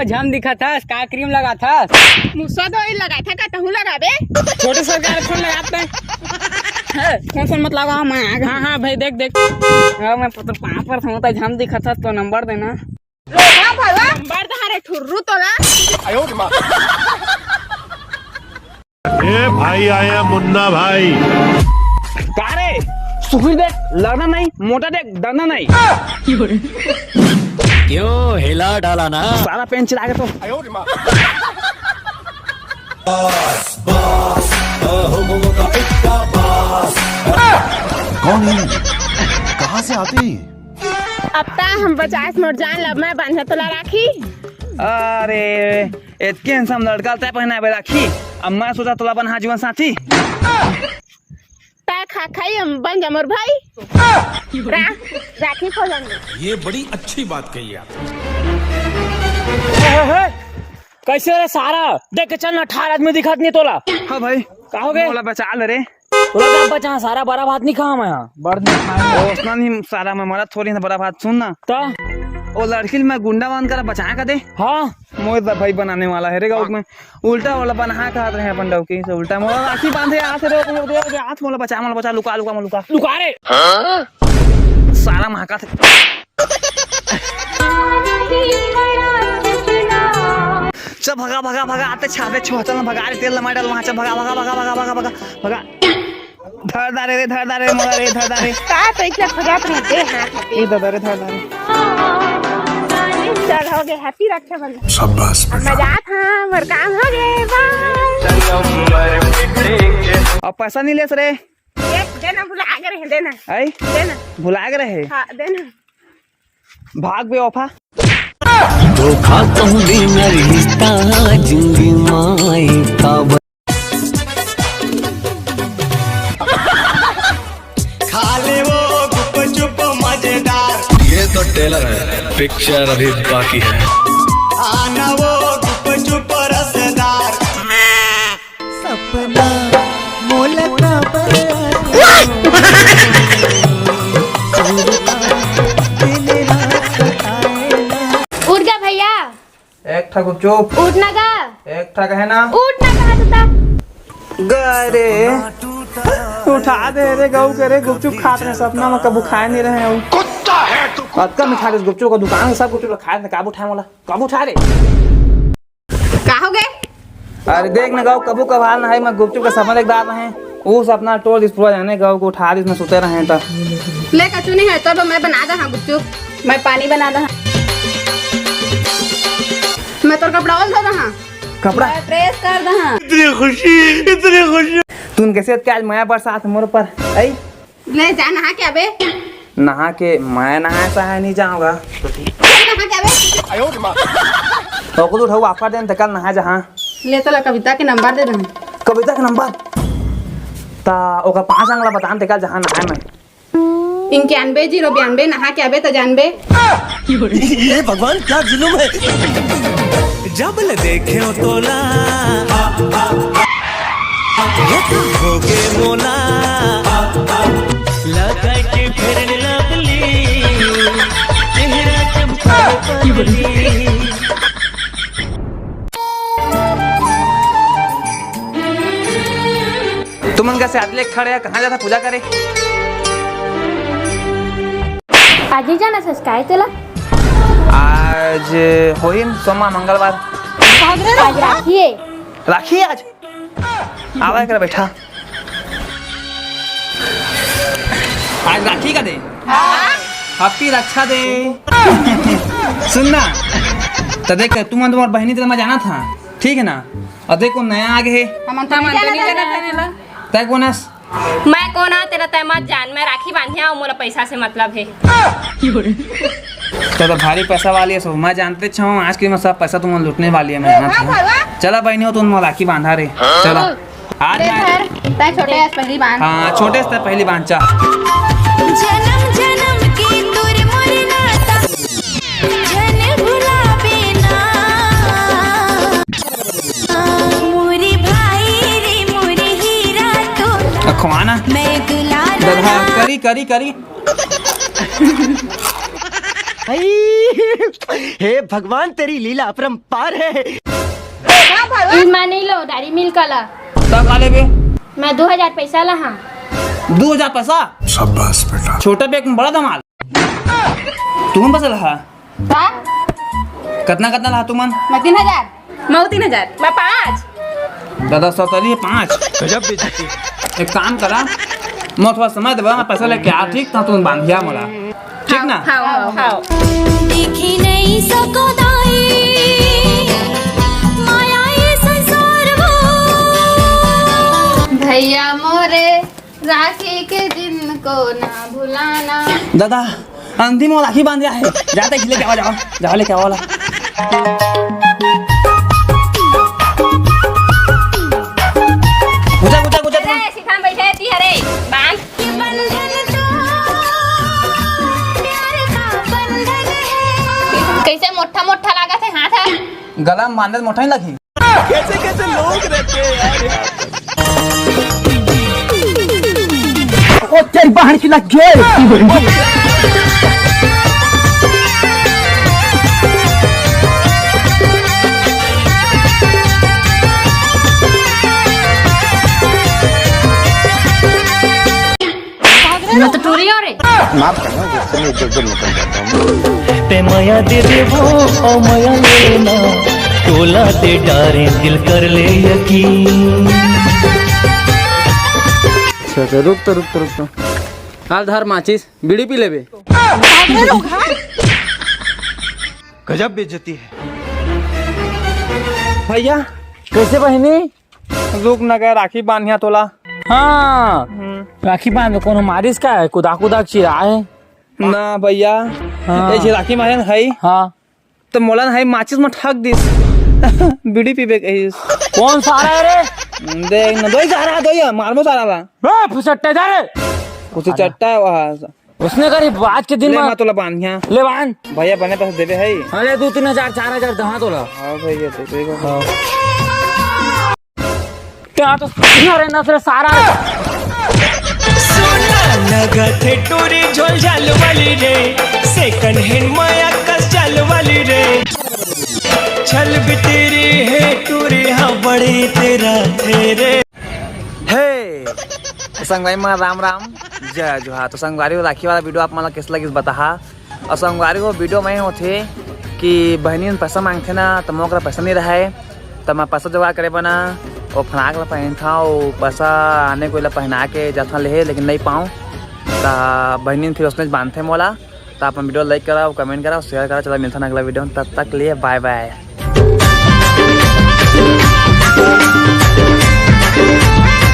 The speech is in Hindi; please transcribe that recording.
झम दिखा था, का क्रीम लगा था? मुझसे तो लगा था का तहु लगा बे। छोटे सरकार फोन लगाते हैं। फोन मत लगा मैं। हाँ भाई देख हाँ मैं पता 5% होता झम दिखा था तो नंबर देना। नंबर तुम्हारे ठुर्रू तो ना। ये भाई आया मुन्ना भाई। का रे सुखी देख, लड़ना नहीं, मोटा देख, डरना नहीं। क्यों हिला डाला ना सारा पेन चिरा के तो। कौन है? कहाँ से आते हैं? अब ता हम 50 मोट जान लब मैं बांधा तोला राखी। अरे इतके हैंडसम लड़का तय पहना है राखी। अब मैं सोचा तोला बना जीवन साथी। ता खा खाई हम बन जमर भाई। राखी खोल लेंगे। ये बड़ी अच्छी बात कही आप। कैसे रे सारा देख के चलना, 18 आदमी दिखात नहीं तोला। हाँ भाई का हो गए? बचा ले रे तोला का बचा, सारा बड़ा बात नहीं कहा मैं यहाँ बड़ नहीं सारा मैं मरा थोड़ी ना बड़ा बात सुन ना तो। वो लड़की में गुंडा बांध कर बचाया का दे। हाँ मोहित भाई बनाने वाला है रे गाँव में। उल्टा वाला बना कहा रहे अपन डौकी से उल्टा मोला राखी बांधे हाथ मोला बचा लुका रे सारा महका थे। चल भगा आते छापे चल भगा रे तेल टमाटर वहां चल भगा धरदारे मोला रे धरदारे का तो इतना खराब रहते हैं। ए धरदारे चल हो गए हैप्पी रक्षाबंधन। शाबाश मजा था मर काम हो गए बाय। अब पैसा नहीं ले रे देना भुला के रहे देना। आई देना भुला के रहे। हाँ देना। भाग बे ऑफा धोखा कहूँगी मेरी रिश्ता जिंदगी माई का खा ले वो गुप चुप मजेदार। ये तो टेलर है, पिक्चर अभी बाकी है। आना वो गुप चुप रसदार। सपना मोलका उठ गया भैया। एक ठा चुप उठना का एक ठा है ना उठना कहा था गरे उठा दे रे गऊ करे गुपचुप खात रहे सपना में कबू खाए नहीं रहे हैं। कुत्ता है तू। अक्का में खा के गुपचुप का दुकान सब गुपचुप खाए ना काबू उठाए मोला कब उठा रे का हो गए? अरे देख ना गऊ कबू कभार ना है मैं गुपचुप का सपना देख रहा है वो सपना टोल इस पूरा जाने गऊ को उठा इसमें सुते रहे था। ले कचू नहीं है तो मैं बना दा गुपचुप। मैं पानी बना दा। मैं तोर कपड़ा ओल धो दा। कपड़ा प्रेस कर दा। इतनी खुशी तू कैसे आज माया बरसात मोर पर आई ले जा नहा के आबे। नहा के मैं नहा सा है नहीं जाऊंगा नहा के आबे। तो को उठाऊ आपका दिन तक नहा जहां ले तो कविता के नंबर दे दे। कविता का नंबर ता ओका 5 अंगला बतान तक जहां नहा मैं 91 092 नहा के आबे तो जानबे। ये भगवान क्या जुलुम है। जब ले देखे हो तोला ये तो हो गए मोला। लगा के फिर लगली चेहरा चमका पगली। तुमन कैसे आदले खड़े है कहाँ जाता पूजा करे? आज ही जाना सस्काय तेला। आज होइन सोमवार मंगलवार आज राखी है। राखी आज आवा कर बैठा आज राखी का दे। हैप्पी रक्षा दे। सुनना तो देख तुम तुम्हार बहनी तेरे में जाना था ठीक है ना। और देखो नया आगे है तय कोनस मैं कोना तेरा तय मत जान। मैं राखी बांधिया मोला पैसा से मतलब है। तो भारी पैसा वाली है सब मैं जानते छो। आज की मैं सब पैसा तुम लूटने वाली है मेहनत। चला बहनी हो तुम राखी बांधा रे चला आज तय छोटे आज पहली बार। हाँ छोटे से पहली बांध चा। जन्म जन्म की तुर मोर नाता जन भुलावे ना। मोरी भाई रे मोरी हीरा तो अखवाना मैं दुलारा करी हे भगवान तेरी लीला अपरंपार है। मैं नहीं लो डायरी मिल्क वाला तब का लेबे मैं 2000 पैसा ला हाँ 2000 पैसा। शाबाश बेटा। छोटा बैग में बड़ा धमाल। तुम पैसा लहा कितना कितना लहा तुमन? मैं 3000 मैं 3000 मैं 5 दादा सतली 5। गजब बेइज्जती। एक काम करा मैं थोड़ा समय देबा मैं पैसा लेके आ ठीक था तुम बांधिया मोला ठीक ना। हाँ देखी नहीं सको दाई माया ये संसार वो। भैया मोरे राखी के दिन को ना भुलाना। दादा अंतिम वो राखी बांध दिया है जाते लेके आओ जाओ जाओ लेके आओ ला। गुजा अरे सीधा बैठे थी अरे बांध ये बंधन तो प्यार का बंधन है। कैसे मोटा मोटा लगा थे हाथ है गला में बांधे मोटा ही लगी। कैसे कैसे लोग रहते हैं यार। ओ तेरी बहन की लग गई। मैं तो टूरी हो रे ते माया दे देवो ओ माया लेना टोला ते डारे दिल कर ले यकीन। अच्छा रुक तो हाल धर माचिस बीड़ी पी लेबे। गजब बेइज्जती है। भैया कैसे बहनी रुक न गए राखी बांधिया तोला। हाँ राखी बांध कोनो मारिस का है कुदा चिराए ना भैया। हाँ। ये राखी मारन है हाँ तो मोलन है माचिस में ठग दिस बीड़ी पीबे कहिस। कौन सारा है रे? देख न दोई सारा दोई मारबो सारा ला फुसट्टे जा रे कुछ चट्टा है वहां उसने करी आज के दिन ले में मा तोला बांधिया ले बांध। भैया बने पैसे देबे है। अरे 2-3 हजार 4 हजार दहा तोला। हां भैया तो देखो क्या तो अरे ना तेरा सारा सोना लगा थे टोरी झोल झाल वाली रे सेकंड हैंड माया कस चाल वाली रे छल भी तेरी है टोरी हाँ बड़े तेरा तेरे। हे संगवारी में राम जय जोहार। तो संगवारी राखी वाला वीडियो आप मला कैसा लगी बता। और संगवारी को वीडियो में होते कि बहनी पैसा मांगते ना तो मोकरा पैसा नहीं रहा तो मैं पैसा जुगाड़ करे बना और फनाक ला पहन था और पैसा आने को पहना के जाता ले लेकिन नहीं पाऊँ तो बहनी फिर उसने बांधते मोला। तो आप वीडियो लाइक करा कमेंट करा शेयर करा। चलो मिलता ना अगला वीडियो तब तक लिए बाय बाय।